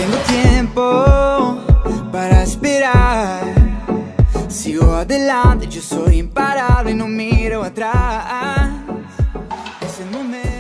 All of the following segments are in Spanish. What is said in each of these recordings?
tengo tiempo para esperar. Sigo adelante, yo soy imparable y no miro atrás. Es el momento.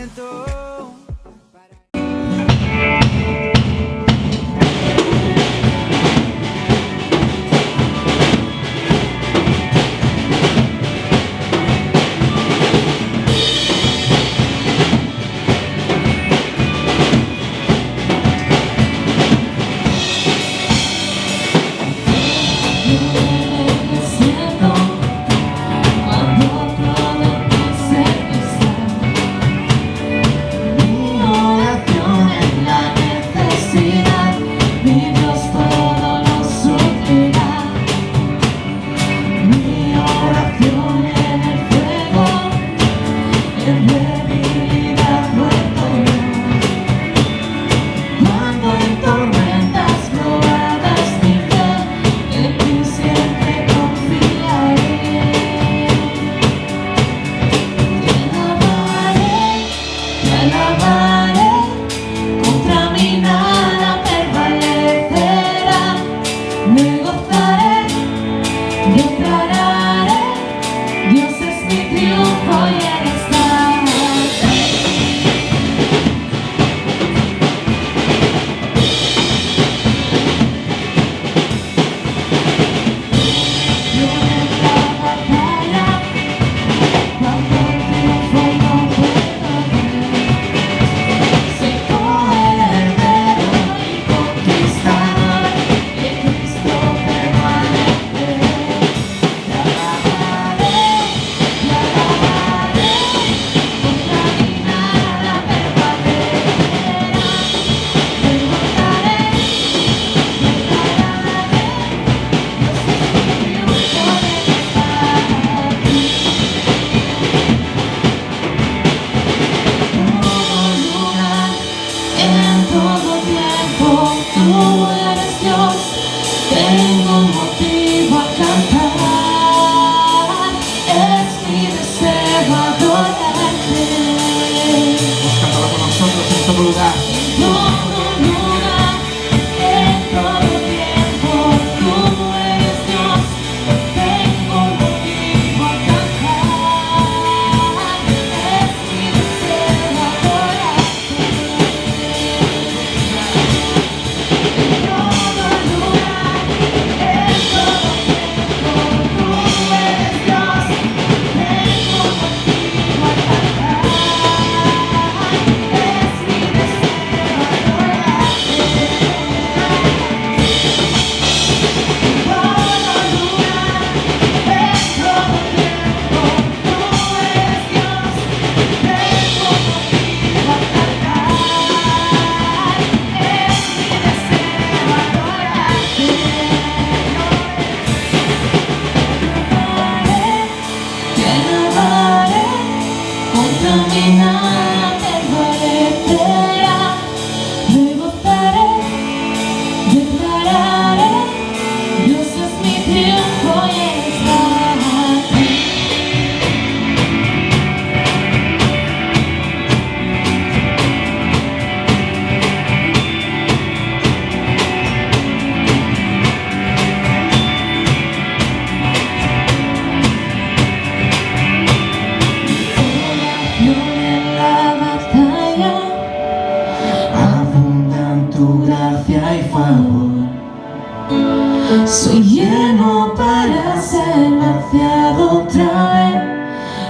Soy lleno para ser vaciado otra vez.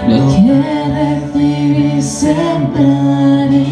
Lo que recibí sembraré.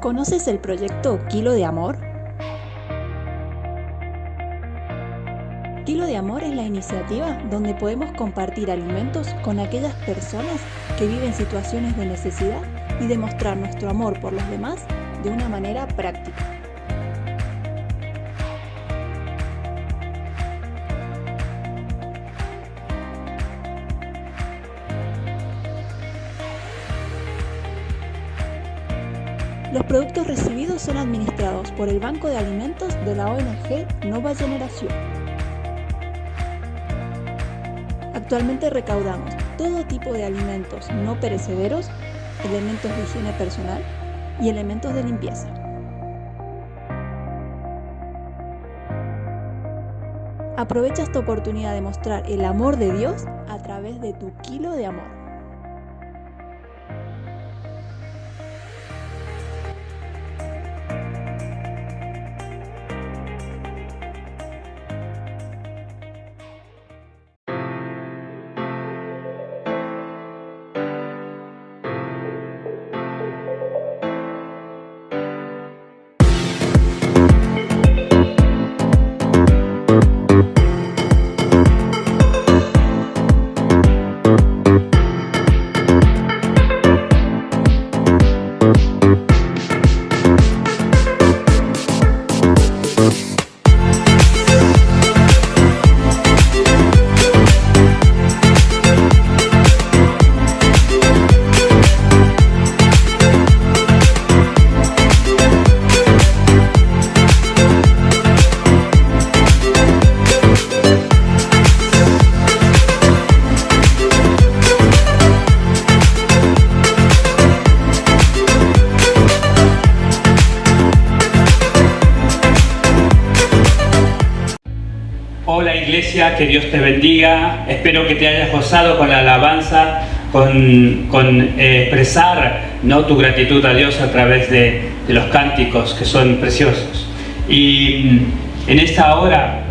¿Conoces el proyecto Kilo de Amor? Kilo de Amor es la iniciativa donde podemos compartir alimentos con aquellas personas que viven situaciones de necesidad y demostrar nuestro amor por los demás de una manera práctica. Los productos recibidos son administrados por el Banco de Alimentos de la ONG Nova Generación. Actualmente recaudamos todo tipo de alimentos no perecederos, elementos de higiene personal y elementos de limpieza. Aprovecha esta oportunidad de mostrar el amor de Dios a través de tu kilo de amor. Hola Iglesia, que Dios te bendiga. Espero que te hayas gozado con la alabanza, con expresar, ¿no?, tu gratitud a Dios a través de los cánticos que son preciosos. Y en esta hora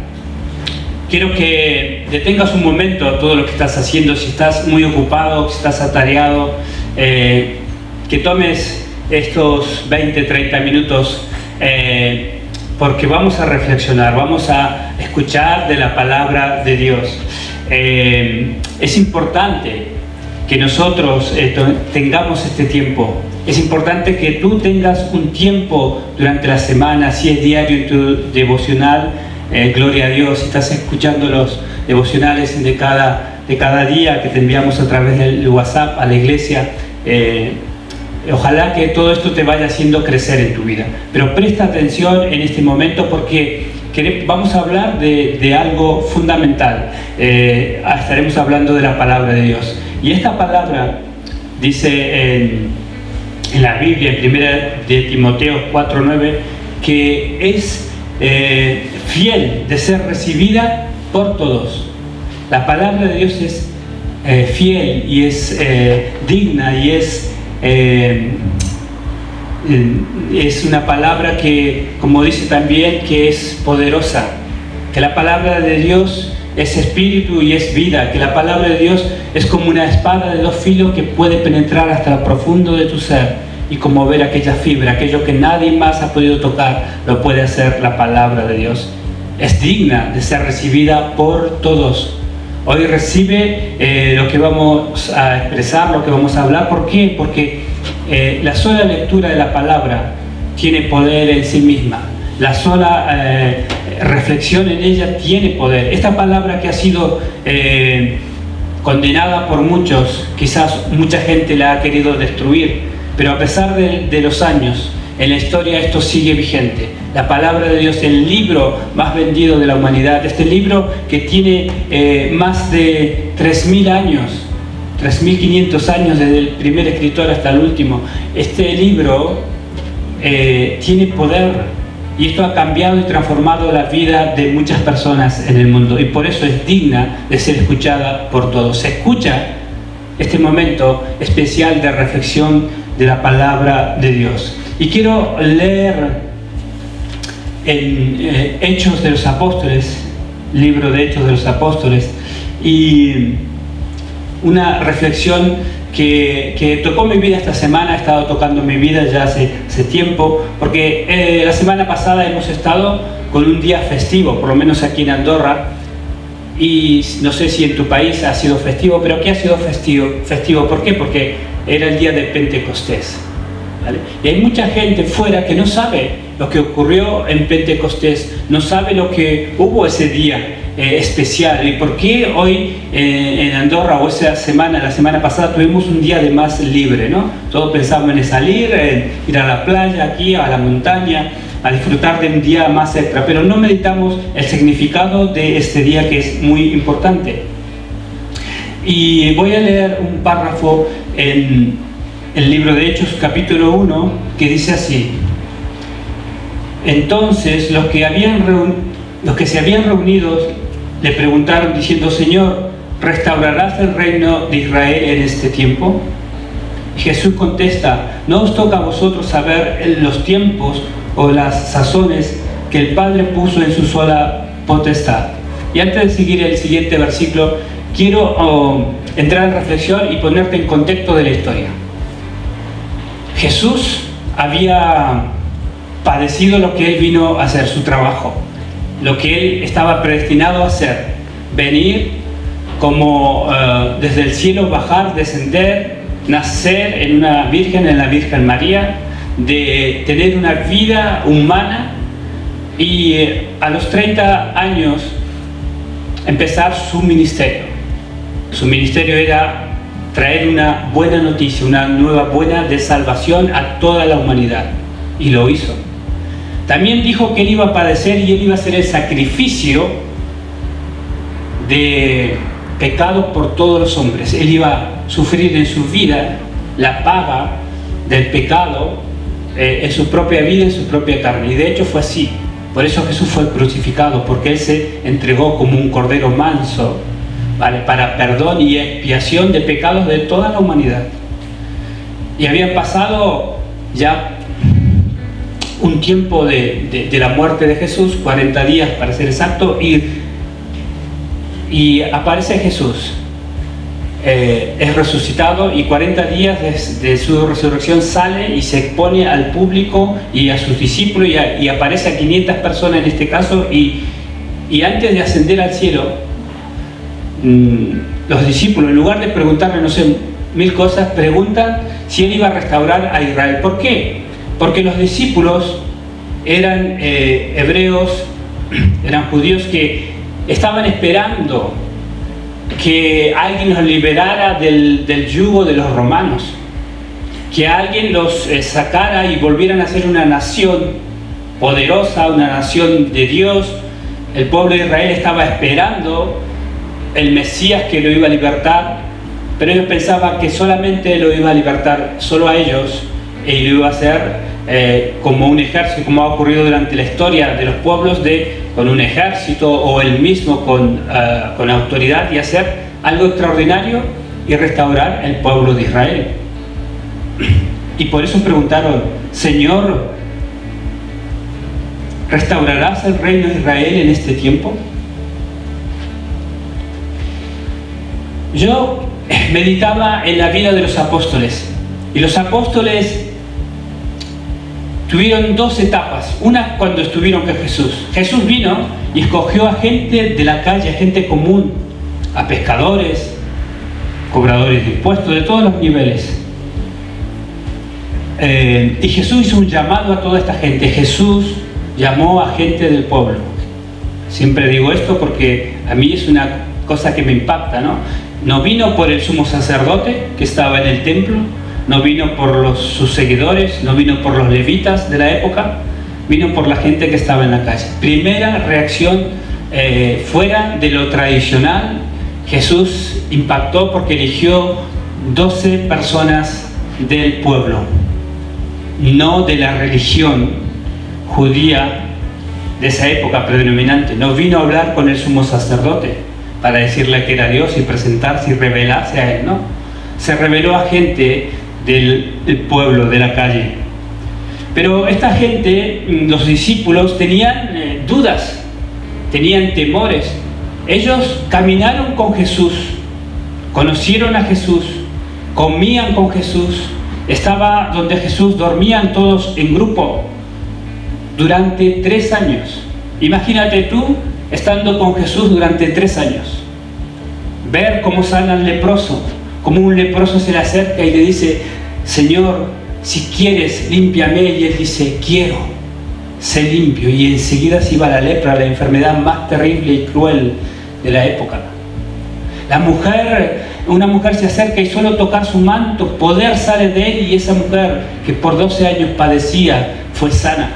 quiero que detengas un momento todo lo que estás haciendo. Si estás muy ocupado, si estás atareado, que tomes estos 20-30 minutos porque vamos a reflexionar, vamos a escuchar de la palabra de Dios. Es importante que nosotros tengamos este tiempo. Es importante que tú tengas un tiempo durante la semana, si es diario en tu devocional, gloria a Dios. Si estás escuchando los devocionales de cada día que te enviamos a través del WhatsApp a la iglesia, ojalá que todo esto te vaya haciendo crecer en tu vida. Pero presta atención en este momento porque vamos a hablar de algo fundamental. Estaremos hablando de la palabra de Dios. Y esta palabra dice en la Biblia, en 1 de Timoteo 4:9, que es fiel de ser recibida por todos. La palabra de Dios es fiel y es digna y es una palabra que, como dice también, que es poderosa, que la palabra de Dios es espíritu y es vida, que la palabra de Dios es como una espada de dos filos que puede penetrar hasta lo profundo de tu ser y conmover aquella fibra, aquello que nadie más ha podido tocar, lo puede hacer la palabra de Dios. Es digna de ser recibida por todos. Hoy recibe lo que vamos a expresar, lo que vamos a hablar. ¿Por qué? Porque la sola lectura de la palabra tiene poder en sí misma. La sola reflexión en ella tiene poder. Esta palabra que ha sido condenada por muchos, quizás mucha gente la ha querido destruir, pero a pesar de los años, en la historia esto sigue vigente. La palabra de Dios, el libro más vendido de la humanidad, este libro que tiene más de 3.000 años, 3.500 años desde el primer escritor hasta el último. Este libro tiene poder y esto ha cambiado y transformado la vida de muchas personas en el mundo y por eso es digna de ser escuchada por todos. Se escucha este momento especial de reflexión de la palabra de Dios. Y quiero leer en Hechos de los Apóstoles, libro de Hechos de los Apóstoles, y una reflexión que tocó mi vida esta semana, ha estado tocando mi vida ya hace tiempo, porque la semana pasada hemos estado con un día festivo, por lo menos aquí en Andorra, y no sé si en tu país ha sido festivo, pero aquí ha sido festivo. ¿Por qué? Porque era el día de Pentecostés, ¿vale? Y hay mucha gente fuera que no sabe lo que ocurrió en Pentecostés, no sabe lo que hubo ese día especial, y por qué hoy en Andorra, o la semana pasada tuvimos un día de más libre, ¿no? Todos pensábamos en salir, en ir a la playa aquí, a la montaña, a disfrutar de un día más extra, pero no meditamos el significado de este día, que es muy importante. Y voy a leer un párrafo en el libro de Hechos, capítulo 1, que dice así: entonces los que se habían reunido le preguntaron diciendo: Señor, ¿restaurarás el reino de Israel en este tiempo? Y Jesús contesta: no os toca a vosotros saber los tiempos o las sazones que el Padre puso en su sola potestad. Y antes de seguir el siguiente versículo, quiero entrar en reflexión y ponerte en contexto de la historia. Jesús había padecido lo que Él vino a hacer, su trabajo, lo que Él estaba predestinado a hacer: venir como desde el cielo, bajar, descender, nacer en la Virgen María, de tener una vida humana y a los 30 años empezar su ministerio. Su ministerio era traer una buena noticia, una nueva buena de salvación a toda la humanidad, y lo hizo. También dijo que Él iba a padecer y Él iba a hacer el sacrificio de pecado por todos los hombres. Él iba a sufrir en su vida la paga del pecado en su propia vida, en su propia carne. Y de hecho fue así. Por eso Jesús fue crucificado, porque Él se entregó como un cordero manso, ¿vale?, para perdón y expiación de pecados de toda la humanidad. Y habían pasado ya un tiempo de la muerte de Jesús, 40 días para ser exacto, y aparece Jesús, es resucitado, y 40 días de su resurrección sale y se expone al público y a sus discípulos, y aparece a 500 personas en este caso, y antes de ascender al cielo, los discípulos, en lugar de preguntarle, no sé, 1000 cosas, preguntan si Él iba a restaurar a Israel. ¿Por qué? Porque los discípulos eran hebreos, eran judíos que estaban esperando que alguien los liberara del yugo de los romanos, que alguien los sacara y volvieran a ser una nación poderosa, una nación de Dios. El pueblo de Israel estaba esperando el Mesías que lo iba a libertar, pero ellos pensaban que solamente lo iba a libertar solo a ellos, y lo iba a hacer como un ejército, como ha ocurrido durante la historia de los pueblos, con un ejército o él mismo con autoridad, y hacer algo extraordinario y restaurar el pueblo de Israel. Y por eso preguntaron: Señor, ¿restaurarás el reino de Israel en este tiempo? Yo meditaba en la vida de los apóstoles, y los apóstoles tuvieron dos etapas. Una, cuando estuvieron con Jesús. Jesús vino y escogió a gente de la calle, a gente común, a pescadores, cobradores de impuestos, de todos los niveles. Y Jesús hizo un llamado a toda esta gente. Jesús llamó a gente del pueblo. Siempre digo esto porque a mí es una cosa que me impacta, ¿no? No vino por el sumo sacerdote que estaba en el templo, no vino por sus seguidores, no vino por los levitas de la época, vino por la gente que estaba en la calle. Primera reacción fuera de lo tradicional. Jesús impactó porque eligió 12 personas del pueblo, no de la religión judía de esa época predominante. No vino a hablar con el sumo sacerdote para decirle que era Dios y presentarse y revelarse a Él, no. Se reveló a gente del pueblo, de la calle. Pero esta gente, los discípulos, tenían dudas, tenían temores. Ellos caminaron con Jesús, conocieron a Jesús, comían con Jesús, estaba donde Jesús, dormían todos en grupo durante 3 años. Imagínate tú estando con Jesús durante 3 años. Ver cómo sana al leproso, cómo un leproso se le acerca y le dice: Señor, si quieres, límpiame. Y él dice: quiero, sé limpio. Y enseguida se iba la lepra, la enfermedad más terrible y cruel de la época. Una mujer se acerca y solo tocar su manto, poder sale de él, y esa mujer que por 12 años padecía fue sana.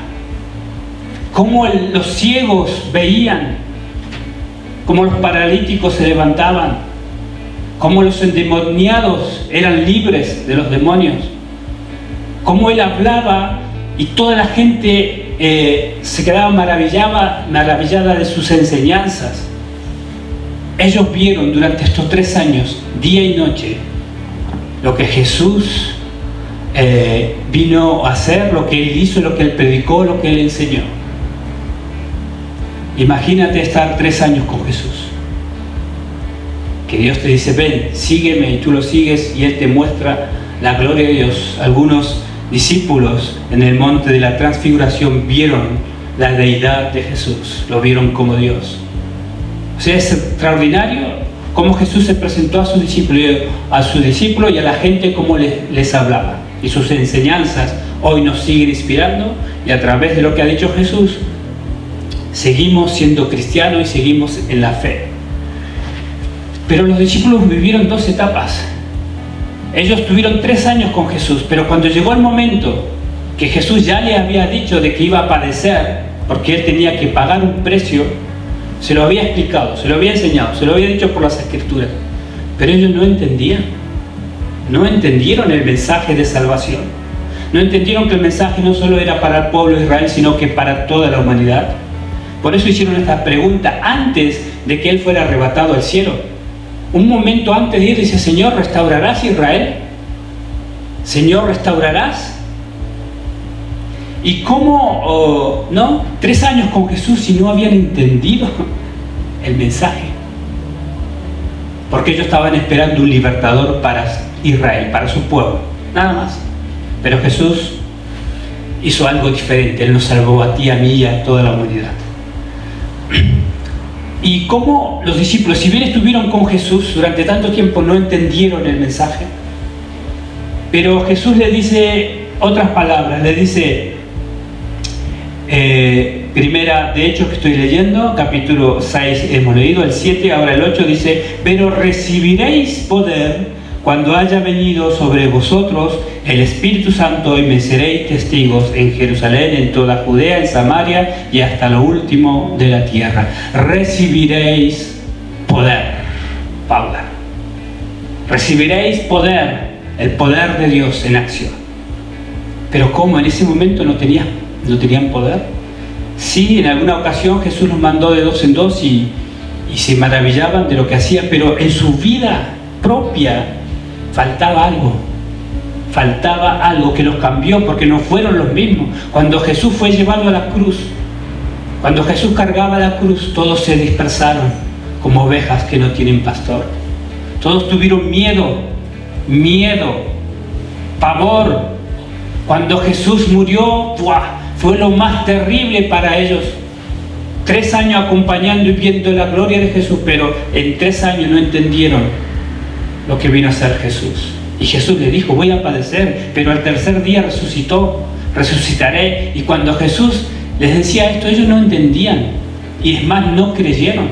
Cómo los ciegos veían, cómo los paralíticos se levantaban, cómo los endemoniados eran libres de los demonios, cómo él hablaba y toda la gente se quedaba maravillada de sus enseñanzas. Ellos vieron durante estos 3 años, día y noche, lo que Jesús vino a hacer, lo que Él hizo, lo que Él predicó, lo que Él enseñó. Imagínate estar 3 años con Jesús. Que Dios te dice: ven, sígueme, y tú lo sigues, y Él te muestra la gloria de Dios. Algunos discípulos en el monte de la transfiguración vieron la deidad de Jesús, lo vieron como Dios. O sea, es extraordinario cómo Jesús se presentó a sus discípulos y a la gente, cómo les hablaba. Y sus enseñanzas hoy nos siguen inspirando, y a través de lo que ha dicho Jesús seguimos siendo cristianos y seguimos en la fe. Pero los discípulos vivieron 2 etapas. Ellos tuvieron 3 años con Jesús, pero cuando llegó el momento que Jesús ya le había dicho de que iba a padecer, porque Él tenía que pagar un precio, se lo había explicado, se lo había enseñado, se lo había dicho por las Escrituras, pero ellos no entendían. No entendieron el mensaje de salvación. No entendieron que el mensaje no solo era para el pueblo de Israel, sino que para toda la humanidad. Por eso hicieron esta pregunta antes de que Él fuera arrebatado al cielo. Un momento antes de ir, dice: Señor, ¿restaurarás Israel? Señor, ¿restaurarás? ¿Y cómo, 3 años con Jesús y no habían entendido el mensaje? Porque ellos estaban esperando un libertador para Israel, para su pueblo, nada más. Pero Jesús hizo algo diferente. Él nos salvó a ti, a mí y a toda la humanidad. Y cómo los discípulos, si bien estuvieron con Jesús durante tanto tiempo, no entendieron el mensaje. Pero Jesús le dice otras palabras, le dice, primera de Hechos que estoy leyendo, capítulo 6 hemos leído, el 7, ahora el 8 dice: pero recibiréis poder cuando haya venido sobre vosotros el Espíritu Santo, y me seréis testigos en Jerusalén, en toda Judea, en Samaria y hasta lo último de la tierra. Recibiréis poder, Paula. Recibiréis poder, el poder de Dios en acción. Pero ¿cómo? En ese momento no tenían poder. Sí, en alguna ocasión Jesús los mandó de 2 en 2 y se maravillaban de lo que hacía, pero en su vida propia faltaba algo que los cambió, porque no fueron los mismos. Cuando Jesús fue llevado a la cruz, cuando Jesús cargaba la cruz, todos se dispersaron como ovejas que no tienen pastor. Todos tuvieron miedo, pavor. Cuando Jesús murió, fue lo más terrible para ellos. 3 años acompañando y viendo la gloria de Jesús, pero en 3 años no entendieron lo que vino a hacer Jesús. Y Jesús le dijo: voy a padecer, pero al 3er día resucitaré. Y cuando Jesús les decía esto, ellos no entendían, y es más, no creyeron.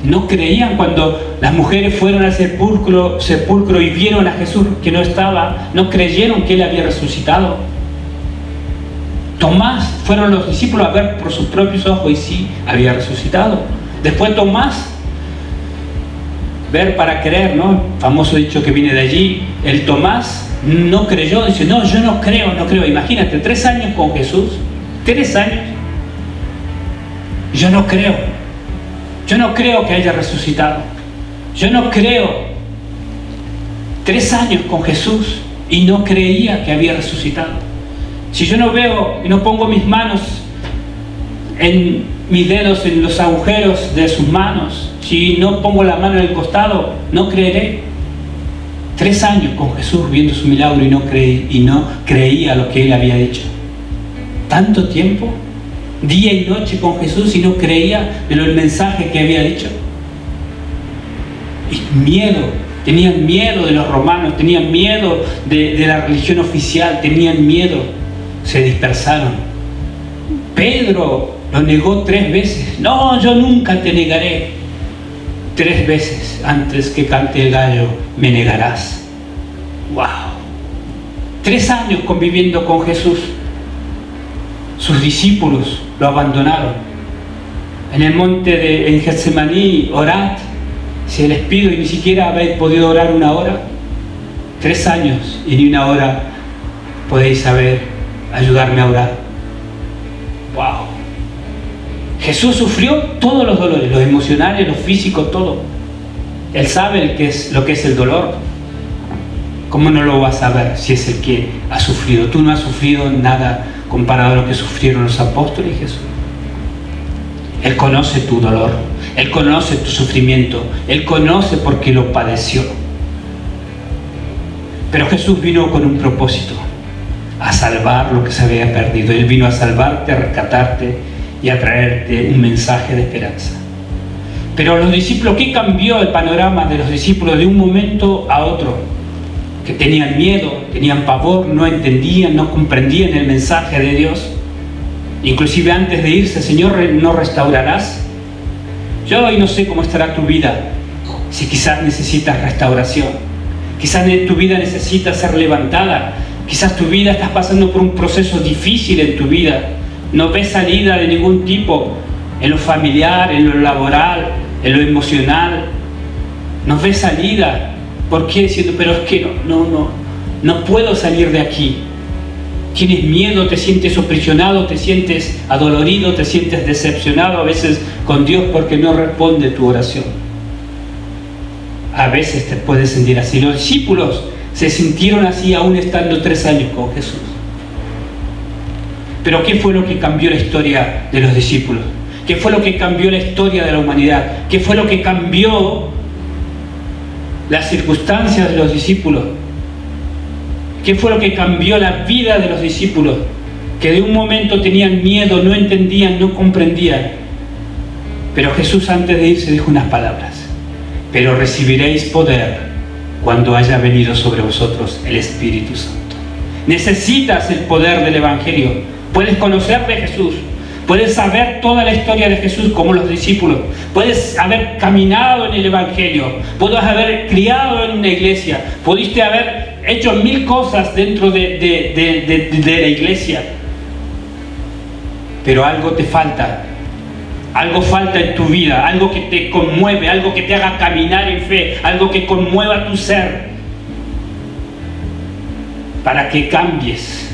No creían. Cuando las mujeres fueron al sepulcro y vieron a Jesús que no estaba, no creyeron que Él había resucitado. Tomás, fueron los discípulos a ver por sus propios ojos y sí, había resucitado. Después Tomás, ver para creer, ¿no? Famoso dicho que viene de allí. El Tomás no creyó, dice: no, yo no creo. Imagínate, 3 años con Jesús, 3 años. Yo no creo que haya resucitado. Yo no creo. 3 años con Jesús y no creía que había resucitado. Si yo no veo y no pongo mis manos en mis dedos en los agujeros de sus manos, si no pongo la mano en el costado, no creeré. 3 años con Jesús viendo su milagro y no creía lo que él había dicho. Tanto tiempo, día y noche con Jesús y no creía en el mensaje que había dicho. Y miedo, tenían miedo de los romanos, tenían miedo de la religión oficial, tenían miedo, se dispersaron. Pedro lo negó 3 veces. No, yo nunca te negaré. 3 veces antes que cante el gallo me negarás. ¡Wow! 3 años conviviendo con Jesús. Sus discípulos lo abandonaron. En el monte en Getsemaní, orad, si les pido, y ni siquiera habéis podido orar 1 hora. 3 años y ni 1 hora podéis ayudarme a orar. ¡Wow! Jesús sufrió todos los dolores, los emocionales, los físicos, todo. Él sabe lo que es el dolor. ¿Cómo no lo vas a saber si es el que ha sufrido? Tú no has sufrido nada comparado a lo que sufrieron los apóstoles y Jesús. Él conoce tu dolor, Él conoce tu sufrimiento, Él conoce por qué lo padeció. Pero Jesús vino con un propósito, a salvar lo que se había perdido. Él vino a salvarte, a rescatarte y a traerte un mensaje de esperanza. Pero los discípulos, ¿qué cambió el panorama de los discípulos de un momento a otro? Que tenían miedo, tenían pavor, no entendían, no comprendían el mensaje de Dios. Inclusive antes de irse, Señor, ¿no restaurarás? Yo hoy no sé cómo estará tu vida, si quizás necesitas restauración, quizás tu vida necesita ser levantada, quizás tu vida estás pasando por un proceso difícil en tu vida. No ves salida de ningún tipo, en lo familiar, en lo laboral, en lo emocional. No ves salida. ¿Por qué? Diciendo, pero es que no puedo salir de aquí. Tienes miedo, te sientes oprisionado, te sientes adolorido, te sientes decepcionado a veces con Dios porque no responde tu oración. A veces te puedes sentir así. Los discípulos se sintieron así aún estando 3 años con Jesús. Pero ¿qué fue lo que cambió la historia de los discípulos? ¿Qué fue lo que cambió la historia de la humanidad? ¿Qué fue lo que cambió las circunstancias de los discípulos? ¿Qué fue lo que cambió la vida de los discípulos? Que de un momento tenían miedo, no entendían, no comprendían. Pero Jesús antes de irse dijo unas palabras: pero recibiréis poder cuando haya venido sobre vosotros el Espíritu Santo. Necesitas el poder del Evangelio. Puedes conocer de Jesús, puedes saber toda la historia de Jesús como los discípulos, puedes haber caminado en el Evangelio, puedes haber criado en una iglesia, pudiste haber hecho 1000 cosas dentro de la iglesia, pero algo te falta. Algo falta en tu vida, algo que te conmueve, algo que te haga caminar en fe, algo que conmueva tu ser, para que cambies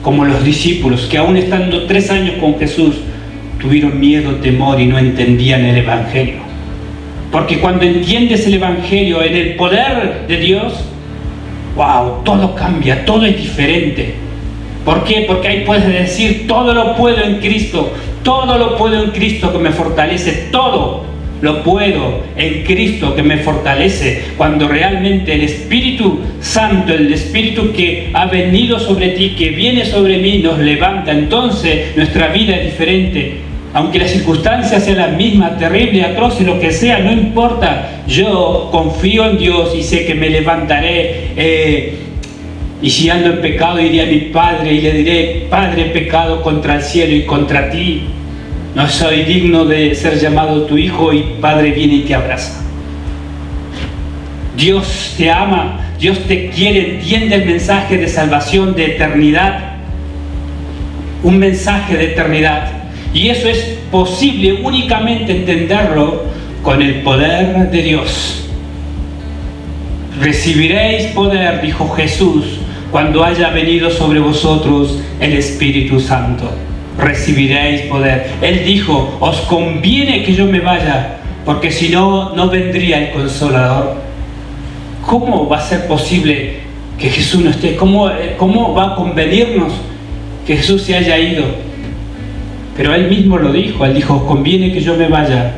como los discípulos que aún estando 3 años con Jesús tuvieron miedo, temor y no entendían el Evangelio. Porque cuando entiendes el Evangelio en el poder de Dios, wow, todo cambia, todo es diferente. ¿Por qué? Porque ahí puedes decir: todo lo puedo en Cristo, todo lo puedo en Cristo que me fortalece, todo lo puedo en Cristo que me fortalece. Cuando realmente el Espíritu Santo, el Espíritu que ha venido sobre ti, que viene sobre mí, nos levanta, entonces nuestra vida es diferente. Aunque las circunstancias sean las mismas, terribles, atroces, lo que sea, no importa. Yo confío en Dios y sé que me levantaré. Y si ando en pecado, iré a mi Padre y le diré: Padre, he pecado contra el cielo y contra ti. No soy digno de ser llamado tu hijo, y Padre viene y te abraza. Dios te ama, Dios te quiere, entiende el mensaje de salvación, de eternidad. Un mensaje de eternidad. Y eso es posible únicamente entenderlo con el poder de Dios. Recibiréis poder, dijo Jesús, cuando haya venido sobre vosotros el Espíritu Santo. Recibiréis poder. Él dijo: os conviene que yo me vaya, porque si no, no vendría el Consolador. ¿Cómo va a ser posible que Jesús no esté? ¿Cómo va a convenirnos que Jesús se haya ido? Pero Él mismo lo dijo. Él dijo: os conviene que yo me vaya,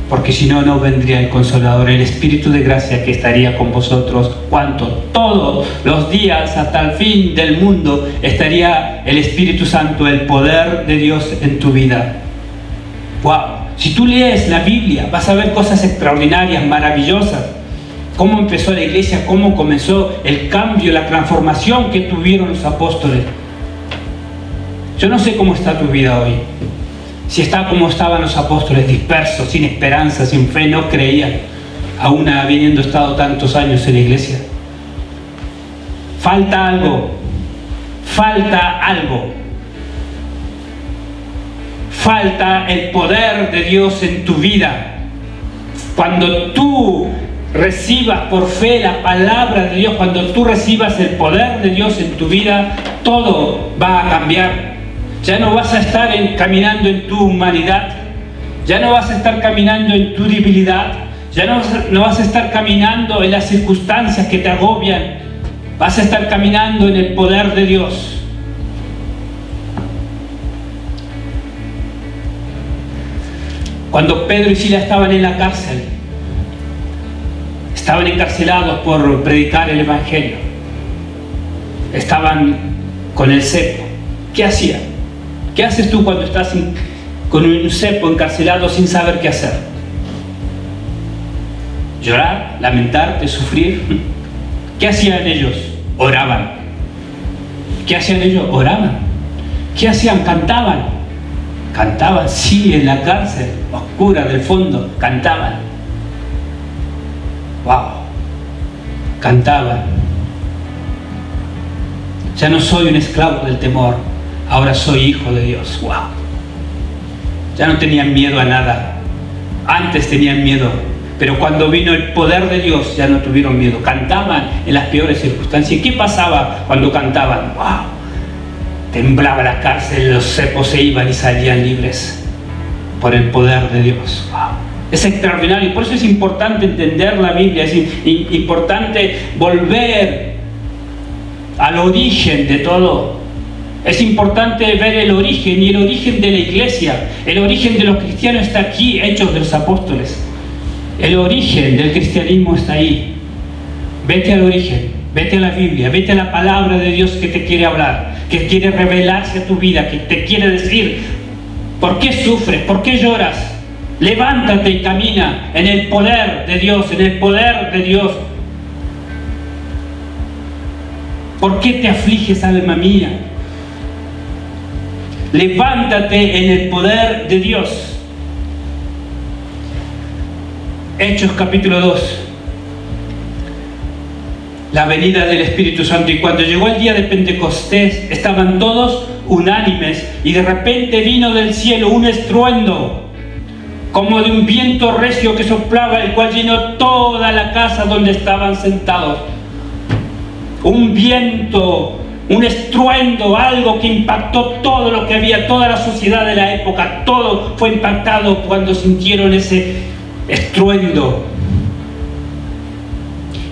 porque si no, no vendría el Consolador, el Espíritu de gracia que estaría con vosotros. ¿Cuánto? Todos los días hasta el fin del mundo estaría el Espíritu Santo, el poder de Dios en tu vida. ¡Wow! Si tú lees la Biblia, vas a ver cosas extraordinarias, maravillosas. Cómo empezó la iglesia, cómo comenzó el cambio, la transformación que tuvieron los apóstoles. Yo no sé cómo está tu vida hoy. Si está como estaban los apóstoles, dispersos, sin esperanza, sin fe, no creían, aún habiendo estado tantos años en la iglesia. Falta algo. Falta algo. Falta el poder de Dios en tu vida. Cuando tú recibas por fe la palabra de Dios, cuando tú recibas el poder de Dios en tu vida, todo va a cambiar. Ya no vas a estar caminando en tu humanidad, ya no vas a estar caminando en tu debilidad, ya no vas a estar caminando en las circunstancias que te agobian, vas a estar caminando en el poder de Dios. Cuando Pedro y Silas estaban en la cárcel, estaban encarcelados por predicar el Evangelio, estaban con el cepo. ¿Qué hacían? ¿Qué haces tú cuando estás con un cepo encarcelado sin saber qué hacer? ¿Llorar? ¿Lamentarte? ¿Sufrir? ¿Qué hacían ellos? Oraban. ¿Qué hacían ellos? Oraban. ¿Qué hacían? Cantaban. Cantaban, sí, en la cárcel oscura del fondo, cantaban. ¡Wow! Cantaban. Ya no soy un esclavo del temor, ahora soy hijo de Dios. ¡Wow! Ya no tenían miedo a nada. Antes tenían miedo, pero cuando vino el poder de Dios ya no tuvieron miedo. Cantaban en las peores circunstancias. ¿Y qué pasaba cuando cantaban? ¡Wow! Temblaba la cárcel, los cepos se iban y salían libres por el poder de Dios. ¡Wow! Es extraordinario, y por eso es importante entender la Biblia, es importante volver al origen de todo. Es importante ver el origen, y el origen de la iglesia, el origen de los cristianos está aquí, Hechos de los Apóstoles. El origen del cristianismo está ahí. Vete al origen, vete a la Biblia, vete a la palabra de Dios que te quiere hablar, que quiere revelarse a tu vida, que te quiere decir por qué sufres, por qué lloras. Levántate y camina en el poder de Dios, en el poder de Dios. ¿Por qué te afliges, alma mía? Levántate en el poder de Dios. Hechos capítulo 2. La venida del Espíritu Santo. Y cuando llegó el día de Pentecostés, estaban todos unánimes, y de repente vino del cielo un estruendo, como de un viento recio que soplaba, el cual llenó toda la casa donde estaban sentados. Un viento, un estruendo, algo que impactó todo lo que había, toda la sociedad de la época. Todo fue impactado cuando sintieron ese estruendo.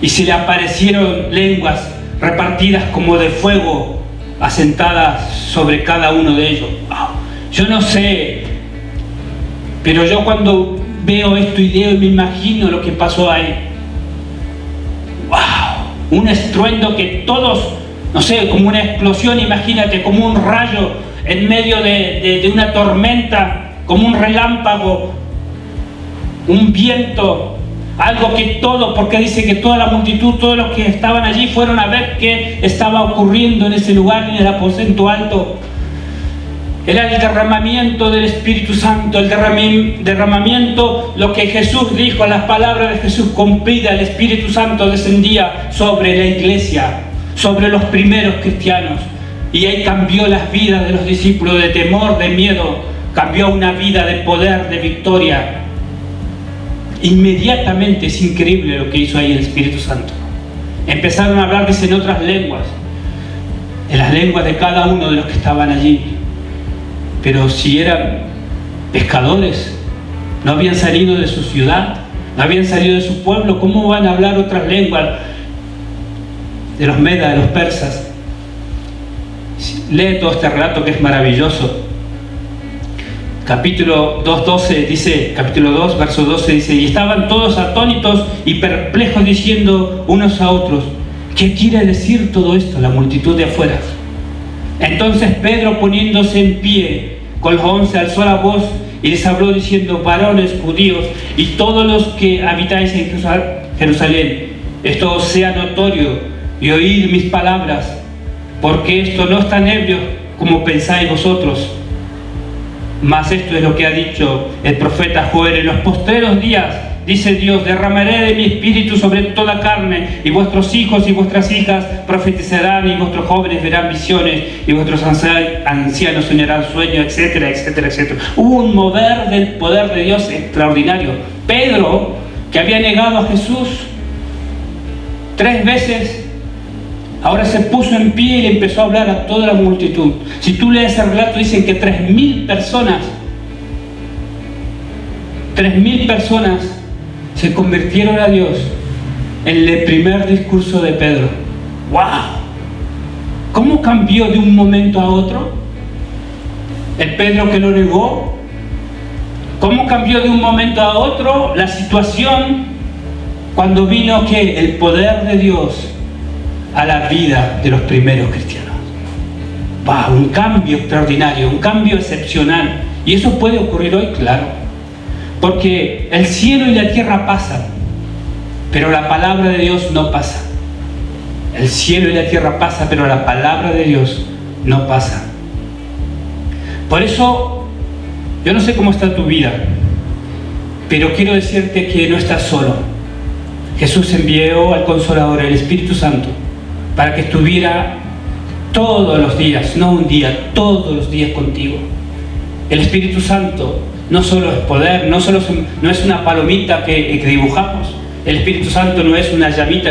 Y se le aparecieron lenguas repartidas como de fuego, asentadas sobre cada uno de ellos. Yo no sé, pero yo cuando veo esto y leo, me imagino lo que pasó ahí. ¡Wow! Un estruendo que todos, no sé, como una explosión, imagínate, como un rayo en medio de una tormenta, como un relámpago, un viento. Algo que todo, porque dice que toda la multitud, todos los que estaban allí fueron a ver qué estaba ocurriendo en ese lugar, en el aposento alto. Era el derramamiento del Espíritu Santo, el derramamiento, lo que Jesús dijo, las palabras de Jesús cumplidas. El Espíritu Santo descendía sobre la iglesia, sobre los primeros cristianos, y ahí cambió las vidas de los discípulos de temor, de miedo, cambió una vida de poder, de victoria. Inmediatamente, es increíble lo que hizo ahí el Espíritu Santo. Empezaron a hablar, dicen, otras lenguas, en las lenguas de cada uno de los que estaban allí. Pero si eran pescadores, no habían salido de su ciudad, no habían salido de su pueblo, ¿cómo van a hablar otras lenguas? De los medas, de los persas. Lee todo este relato que es maravilloso. capítulo 2, verso 12 dice: y estaban todos atónitos y perplejos, diciendo unos a otros: ¿qué quiere decir todo esto? La multitud de afuera. Entonces Pedro, poniéndose en pie con los 11, alzó la voz y les habló diciendo: varones judíos y todos los que habitáis en Jerusalén, esto os sea notorio y oíd mis palabras, porque esto no es tan ebrio como pensáis vosotros. Mas esto es lo que ha dicho el profeta Joel: en los postreros días, dice Dios, derramaré de mi espíritu sobre toda carne, y vuestros hijos y vuestras hijas profetizarán, y vuestros jóvenes verán visiones, y vuestros ancianos soñarán sueños, etcétera, etcétera, etcétera. Hubo un mover del poder de Dios extraordinario. Pedro, que había negado a Jesús 3 veces, ahora se puso en pie y le empezó a hablar a toda la multitud. Si tú lees el relato, dicen que 3.000 personas se convirtieron a Dios en el primer discurso de Pedro. ¡Wow! ¿Cómo cambió de un momento a otro el Pedro que lo negó? ¿Cómo cambió de un momento a otro la situación cuando vino el poder de Dios a la vida de los primeros cristianos? ¡Wow! Un cambio extraordinario, un cambio excepcional. Y eso puede ocurrir hoy, claro, porque el cielo y la tierra pasan, pero la palabra de Dios no pasa. El cielo y la tierra pasan, pero la palabra de Dios no pasa. Por eso, yo no sé cómo está tu vida, pero quiero decirte que no estás solo. Jesús envió al Consolador, el Espíritu Santo, para que estuviera todos los días, no un día, todos los días contigo. El Espíritu Santo no solo es poder, no es una palomita que dibujamos. El Espíritu Santo no es una llamita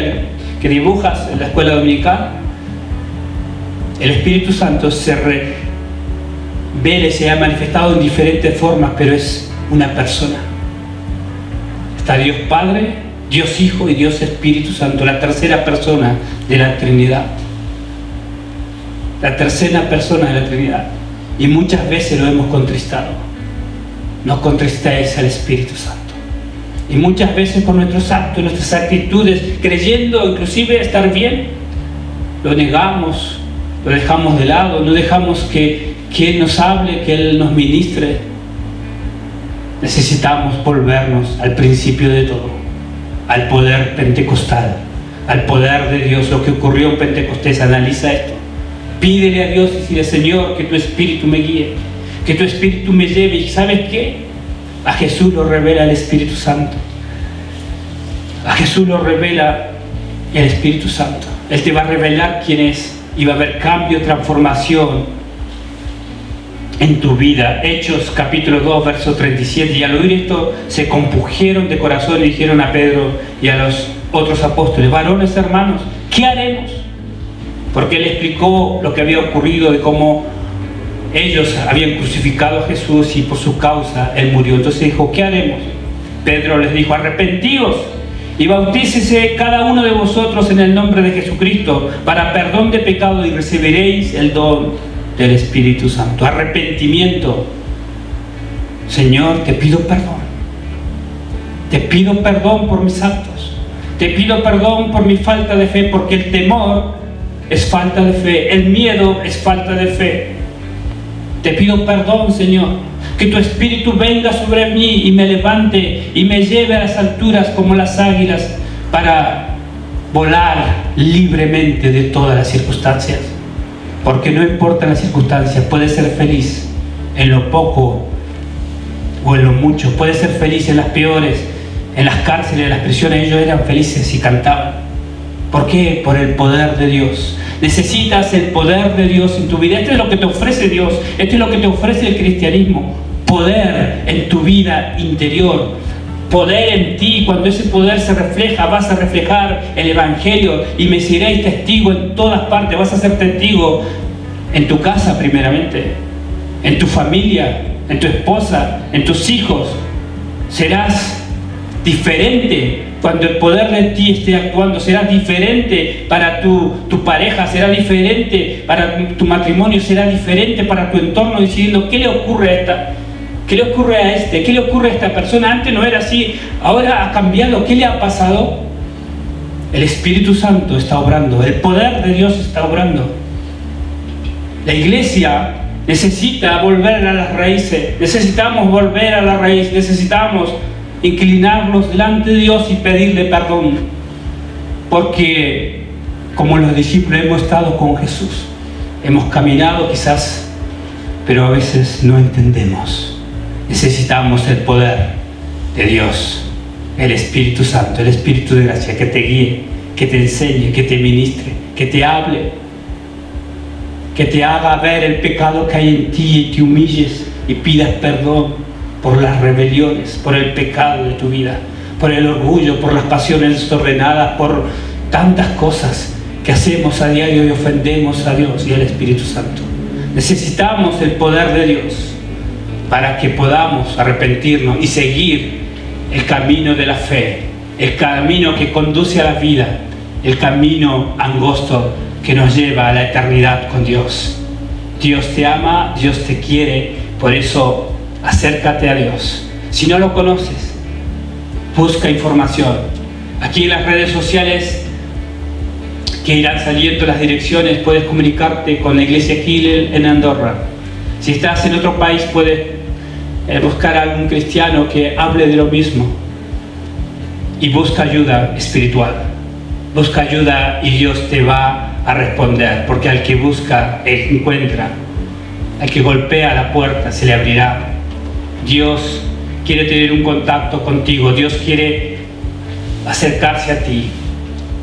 que dibujas en la escuela dominical. El Espíritu Santo se ha manifestado en diferentes formas, pero es una persona. Está Dios Padre, Dios Hijo y Dios Espíritu Santo, la tercera persona de la Trinidad. La tercera persona de la Trinidad. Y muchas veces lo hemos contristado. Nos contristáis al Espíritu Santo. Y muchas veces con nuestros actos, nuestras actitudes, creyendo inclusive estar bien, lo negamos, lo dejamos de lado, no dejamos que Él nos hable, que Él nos ministre. Necesitamos volvernos al principio de todo, al poder pentecostal, al poder de Dios. Lo que ocurrió en Pentecostés, analiza esto. Pídele a Dios y dile: Señor, que tu Espíritu me guíe, que tu Espíritu me lleve. ¿Y sabes qué? A Jesús lo revela el Espíritu Santo. A Jesús lo revela el Espíritu Santo. Él te va a revelar quién es, y va a haber cambio, transformación en tu vida. Hechos capítulo 2, verso 37. Y al oír esto se compungieron de corazón y dijeron a Pedro y a los otros apóstoles: varones hermanos, ¿qué haremos? Porque él explicó lo que había ocurrido, de cómo ellos habían crucificado a Jesús y por su causa Él murió. Entonces dijo: ¿qué haremos? Pedro les dijo: arrepentíos y bautícese cada uno de vosotros en el nombre de Jesucristo para perdón de pecado, y recibiréis el don del Espíritu Santo. Arrepentimiento. Señor, te pido perdón. Te pido perdón por mis actos. Te pido perdón por mi falta de fe, porque el temor es falta de fe, el miedo es falta de fe. Te pido perdón, Señor, que tu Espíritu venga sobre mí y me levante y me lleve a las alturas como las águilas, para volar libremente de todas las circunstancias. Porque no importa las circunstancias, puedes ser feliz en lo poco o en lo mucho. Puedes ser feliz en las peores, en las cárceles, en las prisiones. Ellos eran felices y cantaban. ¿Por qué? Por el poder de Dios. Necesitas el poder de Dios en tu vida. Esto es lo que te ofrece Dios. Esto es lo que te ofrece el cristianismo. Poder en tu vida interior. Poder en ti. Cuando ese poder se refleja, vas a reflejar el Evangelio y me seréis testigo en todas partes. Vas a ser testigo en tu casa primeramente, en tu familia, en tu esposa, en tus hijos. Serás diferente cuando el poder de ti esté actuando. Será diferente para tu pareja, será diferente para tu matrimonio, será diferente para tu entorno, decidiendo: ¿qué le ocurre a esta? ¿Qué le ocurre a este? ¿Qué le ocurre a esta persona? Antes no era así, ahora ha cambiado. ¿Qué le ha pasado? El Espíritu Santo está obrando, el poder de Dios está obrando. La iglesia necesita volver a las raíces, necesitamos volver a la raíz, necesitamos inclinarnos delante de Dios y pedirle perdón. Porque como los discípulos hemos estado con Jesús, hemos caminado quizás, pero a veces no entendemos. Necesitamos el poder de Dios, el Espíritu Santo, el Espíritu de gracia, que te guíe, que te enseñe, que te ministre, que te hable, que te haga ver el pecado que hay en ti y te humilles y pidas perdón por las rebeliones, por el pecado de tu vida, por el orgullo, por las pasiones desordenadas, por tantas cosas que hacemos a diario y ofendemos a Dios y al Espíritu Santo. Necesitamos el poder de Dios para que podamos arrepentirnos y seguir el camino de la fe, el camino que conduce a la vida, el camino angosto que nos lleva a la eternidad con Dios. Dios te ama, Dios te quiere, por eso acércate a Dios. Si no lo conoces, busca información. Aquí en las redes sociales que irán saliendo las direcciones, puedes comunicarte con la Iglesia Hillel en Andorra. Si estás en otro país, puedes buscar a algún cristiano que hable de lo mismo y busca ayuda espiritual. Busca ayuda y Dios te va a responder, porque al que busca, Él encuentra. Al que golpea la puerta, se le abrirá. Dios quiere tener un contacto contigo, Dios quiere acercarse a ti,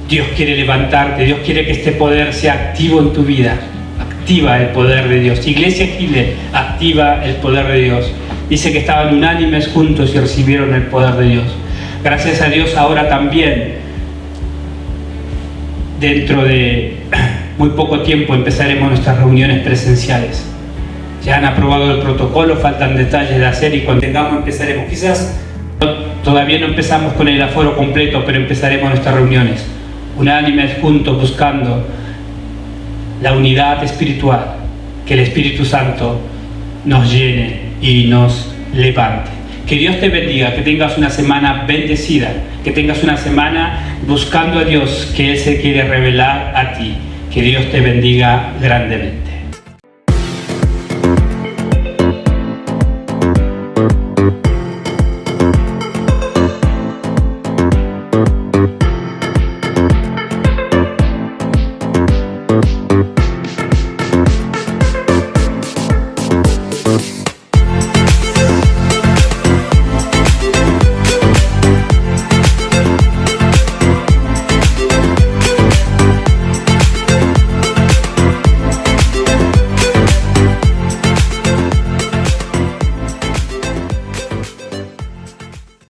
Dios quiere levantarte, Dios quiere que este poder sea activo en tu vida. Activa el poder de Dios. Iglesia Hillel, activa el poder de Dios. Dice que estaban unánimes juntos y recibieron el poder de Dios. Gracias a Dios, ahora también, dentro de muy poco tiempo, empezaremos nuestras reuniones presenciales. Ya han aprobado el protocolo, faltan detalles de hacer y cuando tengamos empezaremos. Quizás todavía no empezamos con el aforo completo, pero empezaremos nuestras reuniones unánimes juntos, buscando la unidad espiritual, que el Espíritu Santo nos llene y nos levante. Que Dios te bendiga, que tengas una semana bendecida, que tengas una semana buscando a Dios, que Él se quiere revelar a ti. Que Dios te bendiga grandemente.